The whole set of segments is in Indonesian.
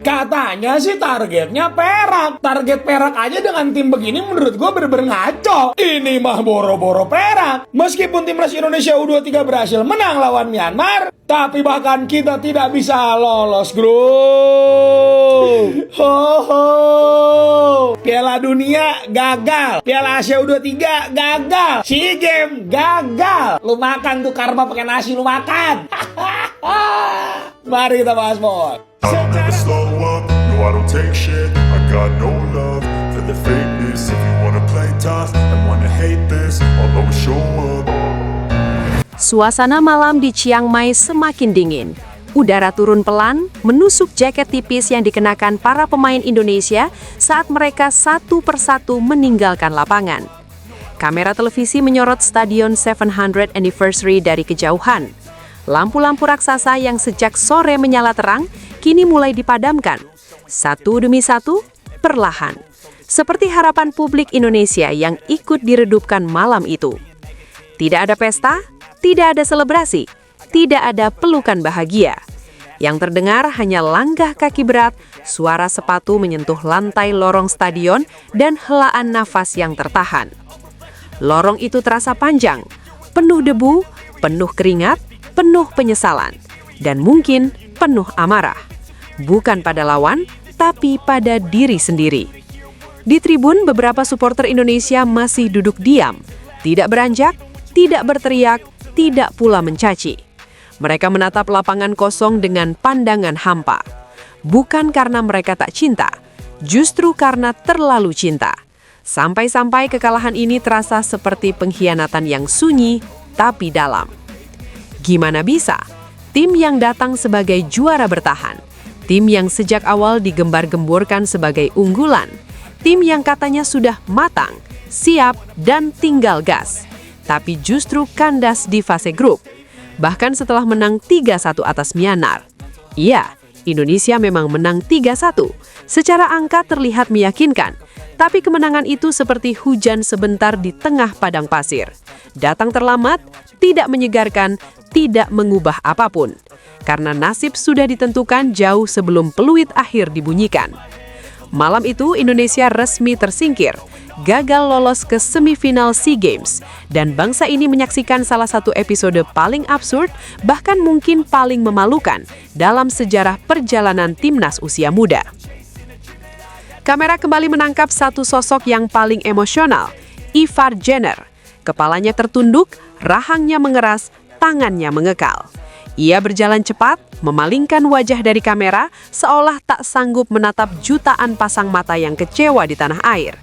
Katanya sih targetnya perak. Target perak aja dengan tim begini menurut gue bener-bener ngaco. Ini mah boro-boro perak. Meskipun timnas Indonesia U23 berhasil menang lawan Myanmar, tapi bahkan kita tidak bisa lolos grup. Ho ho. Piala Dunia gagal. Piala Asia U23 gagal. SEA Games gagal. Lu makan tuh karma pakai nasi, lu makan. Mari kita bahas boy. I'll never slow up, no I don't take shit. I got no love for the fakeness. If you wanna play tough and wanna hate this, I'll always show up. Suasana malam di Chiang Mai semakin dingin. Udara turun pelan, menusuk jaket tipis yang dikenakan para pemain Indonesia saat mereka satu persatu meninggalkan lapangan. Kamera televisi menyorot Stadion 700 Anniversary dari kejauhan. Lampu-lampu raksasa yang sejak sore menyala terang, kini mulai dipadamkan. Satu demi satu, perlahan. Seperti harapan publik Indonesia yang ikut diredupkan malam itu. Tidak ada pesta, tidak ada selebrasi, tidak ada pelukan bahagia. Yang terdengar hanya langkah kaki berat, suara sepatu menyentuh lantai lorong stadion, dan helaan nafas yang tertahan. Lorong itu terasa panjang, penuh debu, penuh keringat, penuh penyesalan, dan mungkin penuh amarah. Bukan pada lawan, tapi pada diri sendiri. Di tribun, beberapa supporter Indonesia masih duduk diam, tidak beranjak, tidak berteriak, tidak pula mencaci. Mereka menatap lapangan kosong dengan pandangan hampa. Bukan karena mereka tak cinta, justru karena terlalu cinta. Sampai-sampai kekalahan ini terasa seperti pengkhianatan yang sunyi, tapi dalam. Gimana bisa? Tim yang datang sebagai juara bertahan, tim yang sejak awal digembar-gemborkan sebagai unggulan, tim yang katanya sudah matang, siap, dan tinggal gas, tapi justru kandas di fase grup. Bahkan setelah menang 3-1 atas Myanmar. Iya, Indonesia memang menang 3-1. Secara angka terlihat meyakinkan, tapi kemenangan itu seperti hujan sebentar di tengah padang pasir. Datang terlambat, tidak menyegarkan, tidak mengubah apapun. Karena nasib sudah ditentukan jauh sebelum peluit akhir dibunyikan. Malam itu Indonesia resmi tersingkir, gagal lolos ke semifinal SEA Games, dan bangsa ini menyaksikan salah satu episode paling absurd, bahkan mungkin paling memalukan dalam sejarah perjalanan timnas usia muda. Kamera kembali menangkap satu sosok yang paling emosional, Ivar Jenner. Kepalanya tertunduk, rahangnya mengeras, tangannya mengekal. Ia berjalan cepat, memalingkan wajah dari kamera, seolah tak sanggup menatap jutaan pasang mata yang kecewa di tanah air.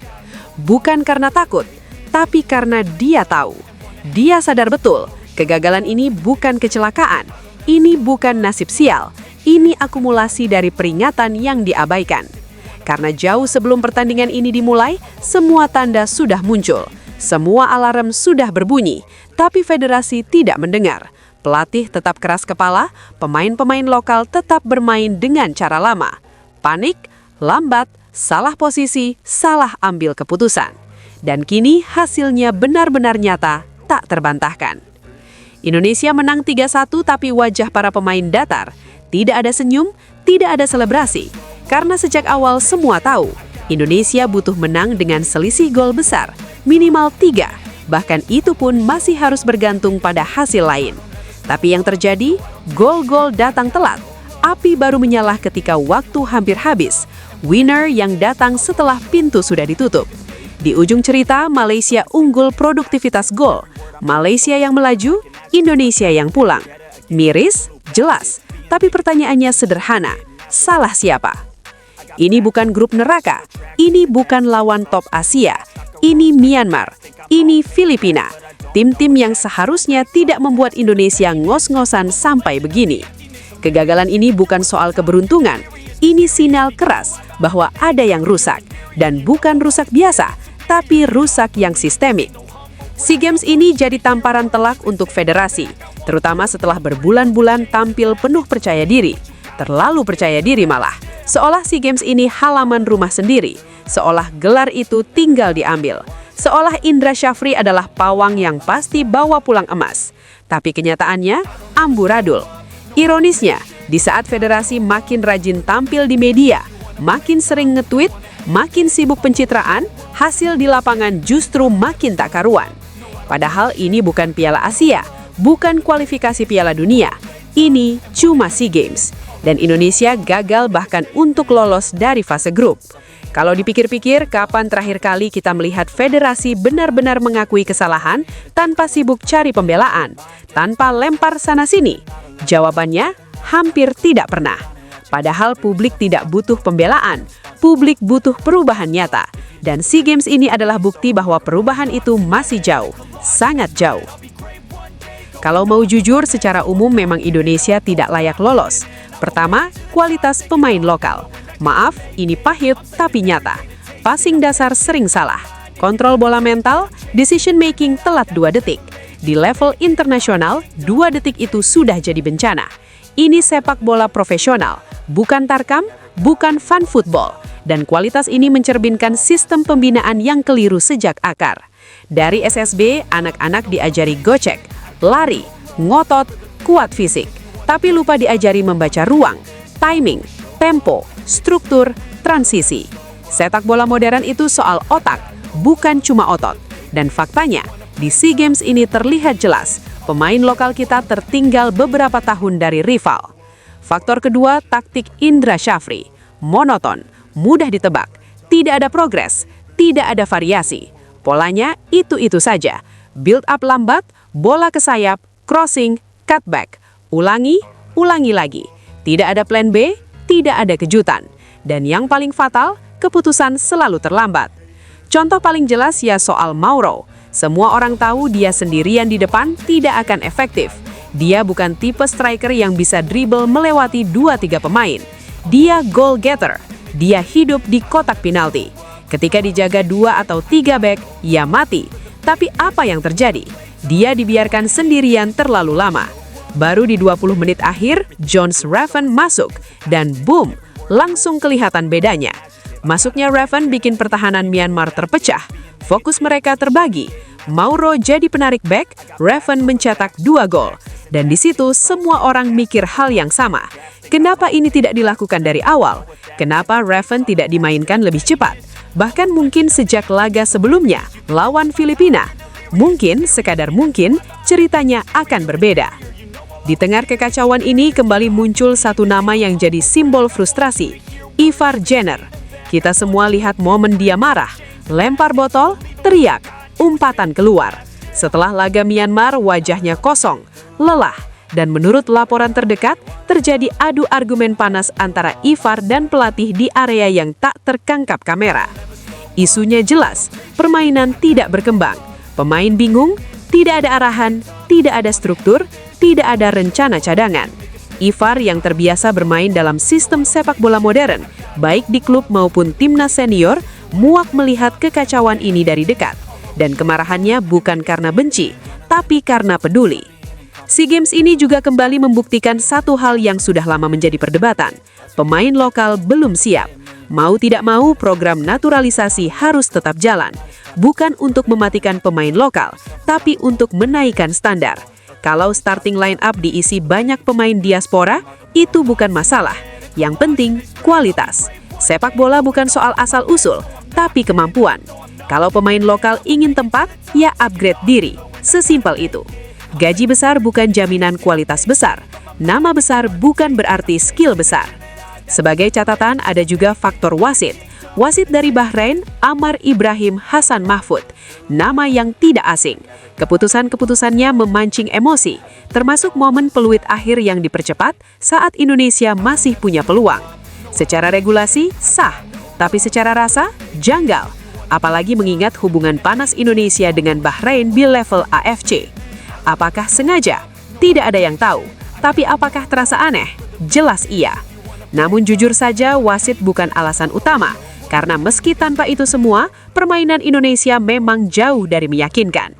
Bukan karena takut, tapi karena dia tahu. Dia sadar betul, kegagalan ini bukan kecelakaan, ini bukan nasib sial, ini akumulasi dari peringatan yang diabaikan. Karena jauh sebelum pertandingan ini dimulai, semua tanda sudah muncul. Semua alarm sudah berbunyi, tapi federasi tidak mendengar. Pelatih tetap keras kepala, pemain-pemain lokal tetap bermain dengan cara lama. Panik, lambat, salah posisi, salah ambil keputusan. Dan kini hasilnya benar-benar nyata, tak terbantahkan. Indonesia menang 3-1 tapi wajah para pemain datar. Tidak ada senyum, tidak ada selebrasi. Karena sejak awal semua tahu, Indonesia butuh menang dengan selisih gol besar, minimal 3. Bahkan itu pun masih harus bergantung pada hasil lain. Tapi yang terjadi, gol-gol datang telat. Api baru menyala ketika waktu hampir habis. Winner yang datang setelah pintu sudah ditutup. Di ujung cerita, Malaysia unggul produktivitas gol. Malaysia yang melaju, Indonesia yang pulang. Miris, jelas. Tapi pertanyaannya sederhana, salah siapa? Ini bukan grup neraka, ini bukan lawan top Asia, ini Myanmar, ini Filipina. Tim-tim yang seharusnya tidak membuat Indonesia ngos-ngosan sampai begini. Kegagalan ini bukan soal keberuntungan, ini sinyal keras bahwa ada yang rusak. Dan bukan rusak biasa, tapi rusak yang sistemik. SEA Games ini jadi tamparan telak untuk federasi, terutama setelah berbulan-bulan tampil penuh percaya diri. Terlalu percaya diri malah, seolah SEA Games ini halaman rumah sendiri, seolah gelar itu tinggal diambil. Seolah Indra Syafri adalah pawang yang pasti bawa pulang emas. Tapi kenyataannya amburadul. Ironisnya, Di saat federasi makin rajin tampil di media, makin sering nge-tweet, makin sibuk pencitraan, hasil di lapangan justru makin tak karuan. Padahal ini bukan Piala Asia, bukan kualifikasi Piala Dunia. Ini cuma SEA Games. Dan Indonesia gagal bahkan untuk lolos dari fase grup. Kalau dipikir-pikir, kapan terakhir kali kita melihat federasi benar-benar mengakui kesalahan tanpa sibuk cari pembelaan, tanpa lempar sana-sini? Jawabannya, hampir tidak pernah. Padahal publik tidak butuh pembelaan, publik butuh perubahan nyata. Dan SEA Games ini adalah bukti bahwa perubahan itu masih jauh, sangat jauh. Kalau mau jujur, secara umum memang Indonesia tidak layak lolos. Pertama, kualitas pemain lokal. Maaf, ini pahit tapi nyata. Passing dasar sering salah. Kontrol bola mental, decision making telat 2 detik. Di level internasional, 2 detik itu sudah jadi bencana. Ini sepak bola profesional, bukan tarkam, bukan fun football. Dan kualitas ini mencerminkan sistem pembinaan yang keliru sejak akar. Dari SSB, anak-anak diajari gocek, lari, ngotot, kuat fisik. Tapi lupa diajari membaca ruang, timing, tempo, struktur, transisi. Sepak bola modern itu soal otak, bukan cuma otot. Dan faktanya, di SEA Games ini terlihat jelas, pemain lokal kita tertinggal beberapa tahun dari rival. Faktor kedua, taktik Indra Syafri. Monoton, mudah ditebak, tidak ada progres, tidak ada variasi. Polanya itu-itu saja. Build up lambat, bola ke sayap, crossing, cutback. Ulangi, ulangi lagi. Tidak ada plan B, tidak ada kejutan. Dan yang paling fatal, keputusan selalu terlambat. Contoh paling jelas ya soal Mauro. Semua orang tahu dia sendirian di depan tidak akan efektif. Dia bukan tipe striker yang bisa dribble melewati 2-3 pemain. Dia goal getter. Dia hidup di kotak penalti. Ketika dijaga 2 atau 3 back, ia mati. Tapi apa yang terjadi? Dia dibiarkan sendirian terlalu lama. Baru di 20 menit akhir, John Raven masuk. Dan boom, langsung kelihatan bedanya. Masuknya Raven bikin pertahanan Myanmar terpecah. Fokus mereka terbagi. Mauro jadi penarik back, Raven mencetak 2 gol. Dan di situ semua orang mikir hal yang sama. Kenapa ini tidak dilakukan dari awal? Kenapa Raven tidak dimainkan lebih cepat? Bahkan mungkin sejak laga sebelumnya, lawan Filipina. Mungkin, sekadar mungkin, ceritanya akan berbeda. Di tengah kekacauan ini kembali muncul satu nama yang jadi simbol frustrasi, Ivar Jenner. Kita semua lihat momen dia marah, lempar botol, teriak, umpatan keluar. Setelah laga Myanmar, wajahnya kosong, lelah, dan menurut laporan terdekat, terjadi adu argumen panas antara Ivar dan pelatih di area yang tak terkangkap kamera. Isunya jelas, permainan tidak berkembang, pemain bingung, tidak ada arahan, tidak ada struktur, tidak ada rencana cadangan. Ivar yang terbiasa bermain dalam sistem sepak bola modern, baik di klub maupun timnas senior, muak melihat kekacauan ini dari dekat. Dan kemarahannya bukan karena benci, tapi karena peduli. SEA Games ini juga kembali membuktikan satu hal yang sudah lama menjadi perdebatan. Pemain lokal belum siap. Mau tidak mau, program naturalisasi harus tetap jalan. Bukan untuk mematikan pemain lokal, tapi untuk menaikkan standar. Kalau starting line up diisi banyak pemain diaspora, itu bukan masalah. Yang penting, kualitas. Sepak bola bukan soal asal-usul, tapi kemampuan. Kalau pemain lokal ingin tempat, ya upgrade diri. Sesimpel itu. Gaji besar bukan jaminan kualitas besar. Nama besar bukan berarti skill besar. Sebagai catatan, ada juga faktor wasit. Wasit dari Bahrain, Amar Ibrahim Hasan Mahfud. Nama yang tidak asing. Keputusan-keputusannya memancing emosi, termasuk momen peluit akhir yang dipercepat saat Indonesia masih punya peluang. Secara regulasi, sah. Tapi secara rasa, janggal. Apalagi mengingat hubungan panas Indonesia dengan Bahrain di level AFC. Apakah sengaja? Tidak ada yang tahu. Tapi apakah terasa aneh? Jelas iya. Namun jujur saja, wasit bukan alasan utama. Karena meski tanpa itu semua, permainan Indonesia memang jauh dari meyakinkan.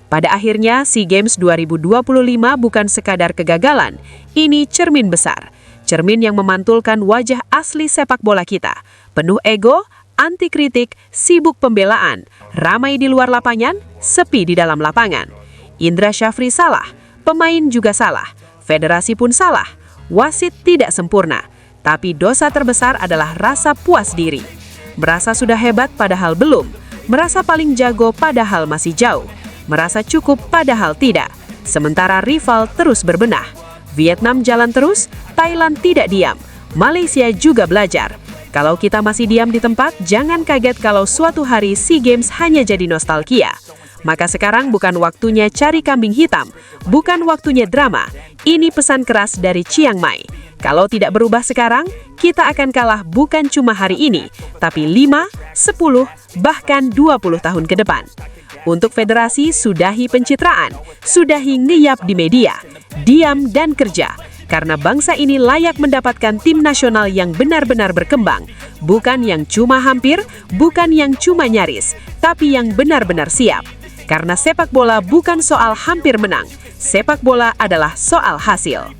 Pada akhirnya, SEA Games 2025 bukan sekadar kegagalan. Ini cermin besar. Cermin yang memantulkan wajah asli sepak bola kita. Penuh ego, anti kritik, sibuk pembelaan, ramai di luar lapangan, sepi di dalam lapangan. Indra Syafri salah, pemain juga salah, federasi pun salah, Wasit tidak sempurna, tapi dosa terbesar adalah rasa puas diri. Merasa sudah hebat padahal belum, merasa paling jago padahal masih jauh, merasa cukup padahal tidak. Sementara rival terus berbenah. Vietnam jalan terus, Thailand tidak diam, Malaysia juga belajar. Kalau kita masih diam di tempat, jangan kaget kalau suatu hari SEA Games hanya jadi nostalgia. Maka sekarang bukan waktunya cari kambing hitam, bukan waktunya drama. Ini pesan keras dari Chiang Mai. Kalau tidak berubah sekarang, kita akan kalah bukan cuma hari ini, tapi 5, 10, bahkan 20 tahun ke depan. Untuk federasi, sudahi pencitraan, sudahi ngeyap di media, diam dan kerja. Karena bangsa ini layak mendapatkan tim nasional yang benar-benar berkembang, bukan yang cuma hampir, bukan yang cuma nyaris, tapi yang benar-benar siap. Karena sepak bola bukan soal hampir menang, sepak bola adalah soal hasil.